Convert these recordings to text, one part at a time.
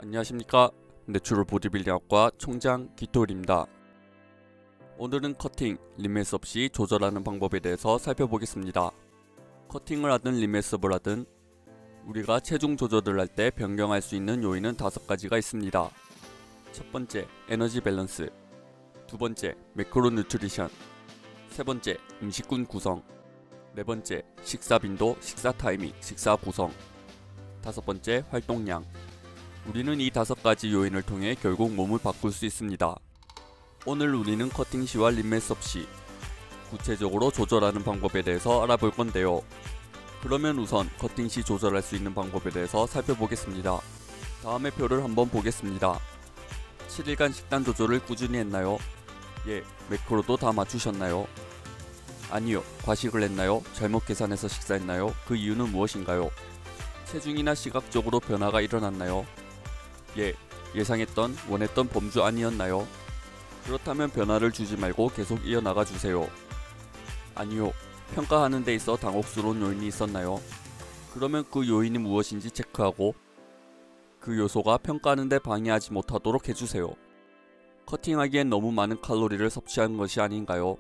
안녕하십니까. 내추럴 보디빌딩학과 총장 기토일입니다. 오늘은 커팅, 리메스 없이 조절하는 방법에 대해서 살펴보겠습니다. 커팅을 하든 리메스업을 하든 우리가 체중 조절을 할 때 변경할 수 있는 요인은 5가지가 있습니다. 첫 번째, 에너지 밸런스. 두 번째, 매크로 뉴트리션. 세 번째, 음식군 구성. 네 번째, 식사 빈도, 식사 타이밍, 식사 구성. 다섯 번째, 활동량. 우리는 이 5가지 요인을 통해 결국 몸을 바꿀 수 있습니다. 오늘 우리는 커팅 시와 리메스업 시 구체적으로 조절하는 방법에 대해서 알아볼 건데요. 그러면 우선 커팅 시 조절할 수 있는 방법에 대해서 살펴보겠습니다. 다음의 표를 한번 보겠습니다. 7일간 식단 조절을 꾸준히 했나요? 예, 매크로도 다 맞추셨나요? 아니요, 과식을 했나요? 잘못 계산해서 식사했나요? 그 이유는 무엇인가요? 체중이나 시각적으로 변화가 일어났나요? 예, 예상했던, 원했던 범주 아니었나요? 그렇다면 변화를 주지 말고 계속 이어나가 주세요. 아니요, 평가하는 데 있어 당혹스러운 요인이 있었나요? 그러면 그 요인이 무엇인지 체크하고 그 요소가 평가하는 데 방해하지 못하도록 해주세요. 커팅하기엔 너무 많은 칼로리를 섭취한 것이 아닌가요?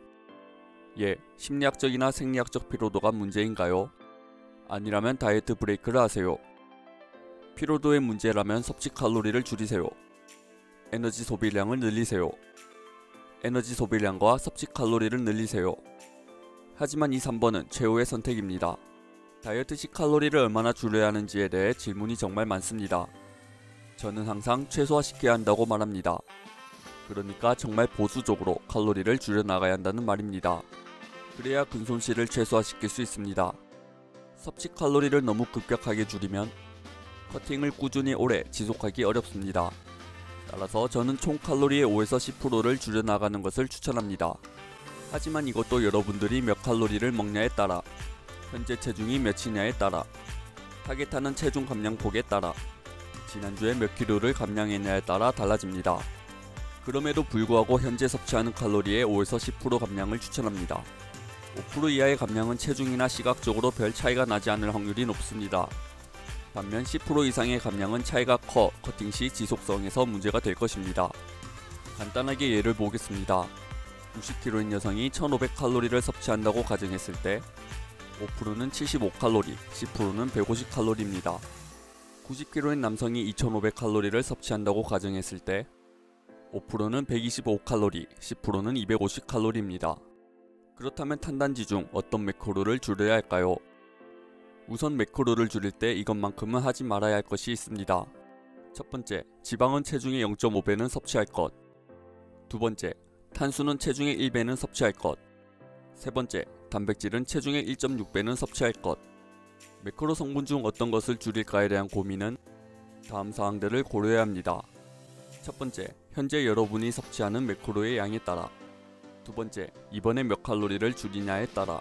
예, 심리학적이나 생리학적 피로도가 문제인가요? 아니라면 다이어트 브레이크를 하세요. 피로도의 문제라면 섭취 칼로리를 줄이세요. 에너지 소비량을 늘리세요. 에너지 소비량과 섭취 칼로리를 늘리세요. 하지만 이 3번은 최후의 선택입니다. 다이어트 시 칼로리를 얼마나 줄여야 하는지에 대해 질문이 정말 많습니다. 저는 항상 최소화시켜야 한다고 말합니다. 그러니까 정말 보수적으로 칼로리를 줄여나가야 한다는 말입니다. 그래야 근손실을 최소화시킬 수 있습니다. 섭취 칼로리를 너무 급격하게 줄이면 커팅을 꾸준히 오래 지속하기 어렵습니다. 따라서 저는 총 칼로리의 5에서 10%를 줄여나가는 것을 추천합니다. 하지만 이것도 여러분들이 몇 칼로리를 먹냐에 따라, 현재 체중이 몇이냐에 따라, 타겟하는 체중 감량 폭에 따라, 지난주에 몇 킬로를 감량했냐에 따라 달라집니다. 그럼에도 불구하고 현재 섭취하는 칼로리의 5에서 10% 감량을 추천합니다. 5% 이하의 감량은 체중이나 시각적으로 별 차이가 나지 않을 확률이 높습니다. 반면 10% 이상의 감량은 차이가 커 커팅 시 지속성에서 문제가 될 것입니다. 간단하게 예를 보겠습니다. 60kg인 여성이 1500칼로리를 섭취한다고 가정했을 때 5%는 75칼로리, 10%는 150칼로리입니다. 90kg인 남성이 2500칼로리를 섭취한다고 가정했을 때 5%는 125칼로리, 10%는 250칼로리입니다. 그렇다면 탄단지 중 어떤 매크로를 줄여야 할까요? 우선 매크로를 줄일 때 이것만큼은 하지 말아야 할 것이 있습니다. 첫 번째, 지방은 체중의 0.5배는 섭취할 것. 두 번째, 탄수는 체중의 1배는 섭취할 것. 세 번째, 단백질은 체중의 1.6배는 섭취할 것. 매크로 성분 중 어떤 것을 줄일까에 대한 고민은 다음 사항들을 고려해야 합니다. 첫 번째, 현재 여러분이 섭취하는 매크로의 양에 따라. 두 번째, 이번에 몇 칼로리를 줄이냐에 따라.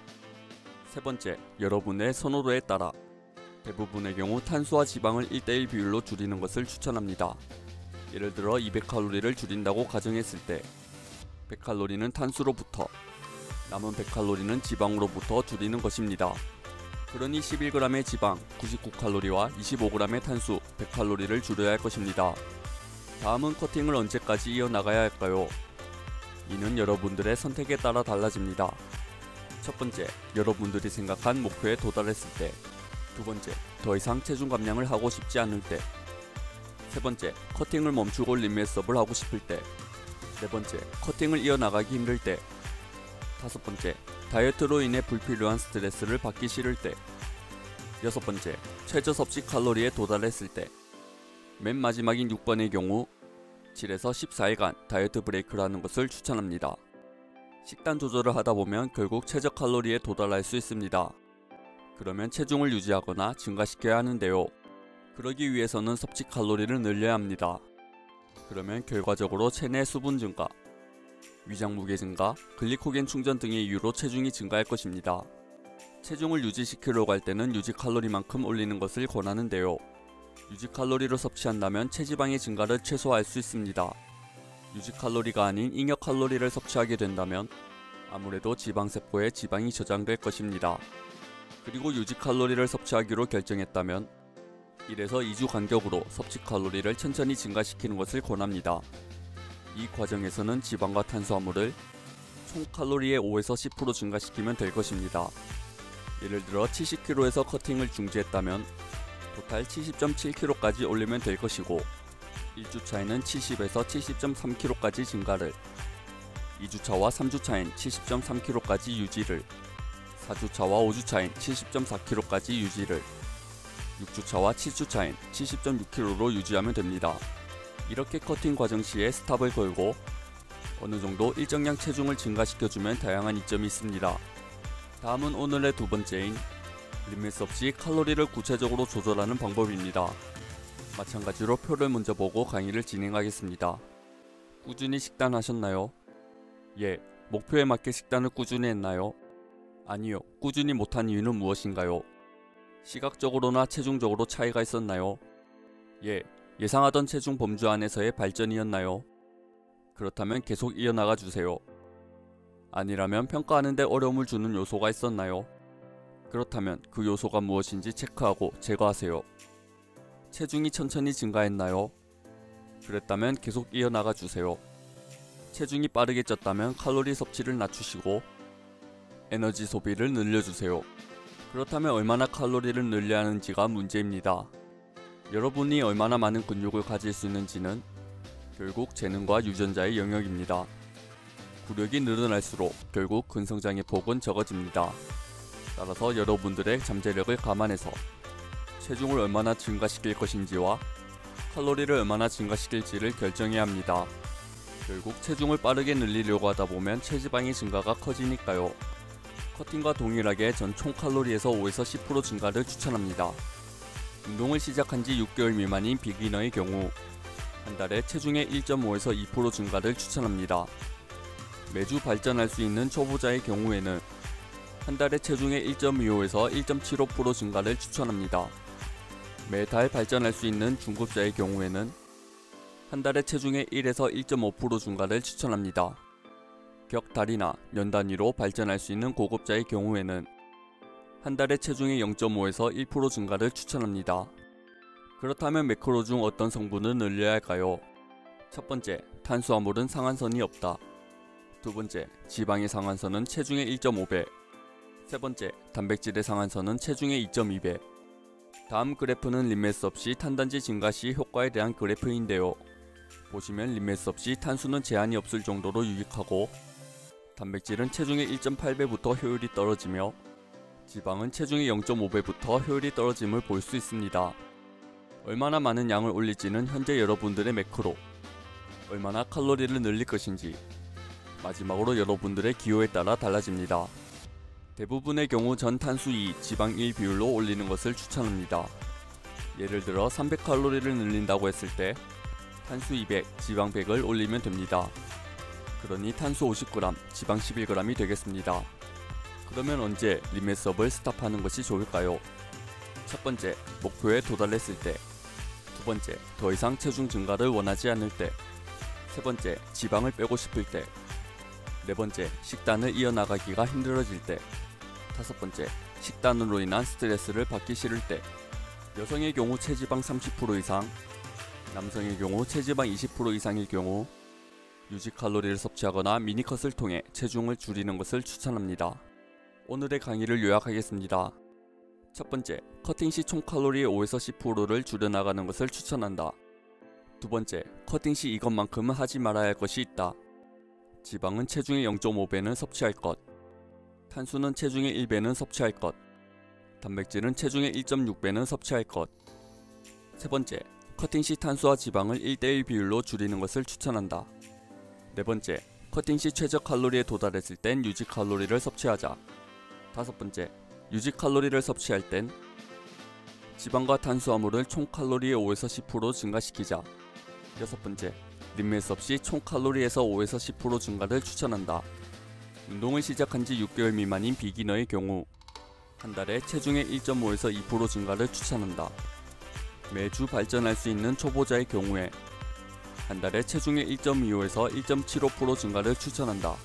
세 번째, 여러분의 선호도에 따라. 대부분의 경우 탄수와 지방을 1:1 비율로 줄이는 것을 추천합니다. 예를 들어 200칼로리를 줄인다고 가정했을 때 100칼로리는 탄수로부터, 남은 100칼로리는 지방으로부터 줄이는 것입니다. 그러니 11g의 지방, 99칼로리와 25g의 탄수, 100칼로리를 줄여야 할 것입니다. 다음은 커팅을 언제까지 이어나가야 할까요? 이는 여러분들의 선택에 따라 달라집니다. 첫 번째, 여러분들이 생각한 목표에 도달했을 때. 두 번째, 더 이상 체중 감량을 하고 싶지 않을 때. 세 번째, 커팅을 멈추고 리메스업을 하고 싶을 때. 네 번째, 커팅을 이어나가기 힘들 때. 다섯 번째, 다이어트로 인해 불필요한 스트레스를 받기 싫을 때. 여섯 번째, 최저 섭취 칼로리에 도달했을 때. 맨 마지막인 6번의 경우 7에서 14일간 다이어트 브레이크를 하는 것을 추천합니다. 식단 조절을 하다 보면 결국 최저 칼로리에 도달할 수 있습니다. 그러면 체중을 유지하거나 증가시켜야 하는데요. 그러기 위해서는 섭취 칼로리를 늘려야 합니다. 그러면 결과적으로 체내 수분 증가, 위장 무게 증가, 글리코겐 충전 등의 이유로 체중이 증가할 것입니다. 체중을 유지시키려고 할 때는 유지 칼로리만큼 올리는 것을 권하는데요. 유지 칼로리로 섭취한다면 체지방의 증가를 최소화할 수 있습니다. 유지 칼로리가 아닌 잉여 칼로리를 섭취하게 된다면 아무래도 지방세포에 지방이 저장될 것입니다. 그리고 유지 칼로리를 섭취하기로 결정했다면 1에서 2주 간격으로 섭취 칼로리를 천천히 증가시키는 것을 권합니다. 이 과정에서는 지방과 탄수화물을 총 칼로리의 5에서 10% 증가시키면 될 것입니다. 예를 들어 70kg에서 커팅을 중지했다면 토탈 70.7kg까지 올리면 될 것이고 1주차에는 70에서 70.3kg까지 증가를, 2주차와 3주차엔 70.3kg까지 유지를, 4주차와 5주차엔 70.4kg까지 유지를, 6주차와 7주차엔 70.6kg로 유지하면 됩니다. 이렇게 커팅 과정 시에 스탑을 걸고 어느정도 일정량 체중을 증가시켜주면 다양한 이점이 있습니다. 다음은 오늘의 두 번째인 리미트 없이 칼로리를 구체적으로 조절하는 방법입니다. 마찬가지로 표를 먼저 보고 강의를 진행하겠습니다. 꾸준히 식단하셨나요? 예. 목표에 맞게 식단을 꾸준히 했나요? 아니요. 꾸준히 못한 이유는 무엇인가요? 시각적으로나 체중적으로 차이가 있었나요? 예. 예상하던 체중 범주 안에서의 발전이었나요? 그렇다면 계속 이어나가 주세요. 아니라면 평가하는데 어려움을 주는 요소가 있었나요? 그렇다면 그 요소가 무엇인지 체크하고 제거하세요. 체중이 천천히 증가했나요? 그랬다면 계속 이어나가 주세요. 체중이 빠르게 쪘다면 칼로리 섭취를 낮추시고 에너지 소비를 늘려주세요. 그렇다면 얼마나 칼로리를 늘려야 하는지가 문제입니다. 여러분이 얼마나 많은 근육을 가질 수 있는지는 결국 재능과 유전자의 영역입니다. 구력이 늘어날수록 결국 근성장의 폭은 적어집니다. 따라서 여러분들의 잠재력을 감안해서 체중을 얼마나 증가시킬 것인지와 칼로리를 얼마나 증가시킬지를 결정해야 합니다. 결국 체중을 빠르게 늘리려고 하다 보면 체지방의 증가가 커지니까요. 커팅과 동일하게 전 총 칼로리에서 5에서 10% 증가를 추천합니다. 운동을 시작한 지 6개월 미만인 비기너의 경우 한 달에 체중의 1.5에서 2% 증가를 추천합니다. 매주 발전할 수 있는 초보자의 경우에는 한 달에 체중의 1.25에서 1.75% 증가를 추천합니다. 매달 발전할 수 있는 중급자의 경우에는 한 달에 체중의 1에서 1.5% 증가를 추천합니다. 격 달이나 년 단위로 발전할 수 있는 고급자의 경우에는 한 달에 체중의 0.5에서 1% 증가를 추천합니다. 그렇다면 매크로 중 어떤 성분을 늘려야 할까요? 첫 번째, 탄수화물은 상한선이 없다. 두 번째, 지방의 상한선은 체중의 1.5배. 세 번째, 단백질의 상한선은 체중의 2.2배. 다음 그래프는 림메스 없이 탄단지 증가 시 효과에 대한 그래프인데요. 보시면 림메스 없이 탄수는 제한이 없을 정도로 유익하고 단백질은 체중의 1.8배부터 효율이 떨어지며 지방은 체중의 0.5배부터 효율이 떨어짐을 볼 수 있습니다. 얼마나 많은 양을 올릴지는 현재 여러분들의 매크로, 얼마나 칼로리를 늘릴 것인지, 마지막으로 여러분들의 기호에 따라 달라집니다. 대부분의 경우 전 탄수 2, 지방 1 비율로 올리는 것을 추천합니다. 예를 들어 300칼로리를 늘린다고 했을 때 탄수 200, 지방 100을 올리면 됩니다. 그러니 탄수 50g, 지방 11g이 되겠습니다. 그러면 언제 리메스업을 스탑하는 것이 좋을까요? 첫 번째, 목표에 도달했을 때. 두 번째, 더 이상 체중 증가를 원하지 않을 때. 세 번째, 지방을 빼고 싶을 때. 네 번째, 식단을 이어나가기가 힘들어질 때. 다섯 번째, 식단으로 인한 스트레스를 받기 싫을 때. 여성의 경우 체지방 30% 이상, 남성의 경우 체지방 20% 이상일 경우 유지 칼로리를 섭취하거나 미니컷을 통해 체중을 줄이는 것을 추천합니다. 오늘의 강의를 요약하겠습니다. 첫 번째, 커팅 시 총 칼로리의 5에서 10%를 줄여나가는 것을 추천한다. 두 번째, 커팅 시 이것만큼은 하지 말아야 할 것이 있다. 지방은 체중의 0.5배는 섭취할 것, 탄수는 체중의 1배는 섭취할 것, 단백질은 체중의 1.6배는 섭취할 것. 세 번째, 커팅 시 탄수와 지방을 1:1 비율로 줄이는 것을 추천한다. 네 번째, 커팅 시 최저 칼로리에 도달했을 땐 유지 칼로리를 섭취하자. 다섯 번째, 유지 칼로리를 섭취할 땐 지방과 탄수화물을 총 칼로리의 5에서 10% 증가시키자. 여섯 번째, 림메스 없이 총 칼로리에서 5에서 10% 증가를 추천한다. 운동을 시작한 지 6개월 미만인 비기너의 경우 한 달에 체중의 1.5에서 2% 증가를 추천한다. 매주 발전할 수 있는 초보자의 경우에 한 달에 체중의 1.25에서 1.75% 증가를 추천한다.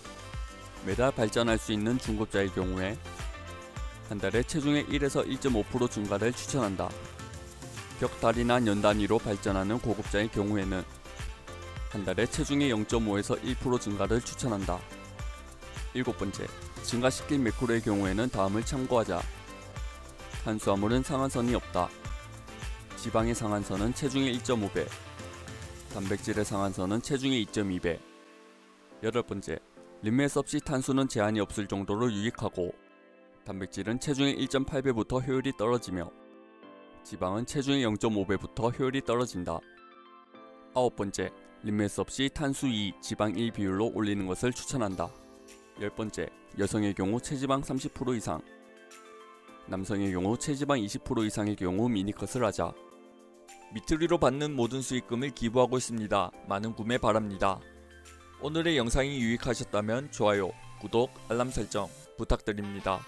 매달 발전할 수 있는 중급자의 경우에 한 달에 체중의 1에서 1.5% 증가를 추천한다. 벽다리나 년 단위로 발전하는 고급자의 경우에는 한 달에 체중의 0.5에서 1% 증가를 추천한다. 7번째, 증가시킬 매크로의 경우에는 다음을 참고하자. 탄수화물은 상한선이 없다. 지방의 상한선은 체중의 1.5배, 단백질의 상한선은 체중의 2.2배. 8번째, 림메스 없이 탄수는 제한이 없을 정도로 유익하고 단백질은 체중의 1.8배부터 효율이 떨어지며 지방은 체중의 0.5배부터 효율이 떨어진다. 9번째, 림메스 없이 탄수 2, 지방 1 비율로 올리는 것을 추천한다. 10번째, 여성의 경우 체지방 30% 이상, 남성의 경우 체지방 20% 이상의 경우 미니컷을 하자. 미트리로 받는 모든 수익금을 기부하고 있습니다. 많은 구매 바랍니다. 오늘의 영상이 유익하셨다면 좋아요, 구독, 알람 설정 부탁드립니다.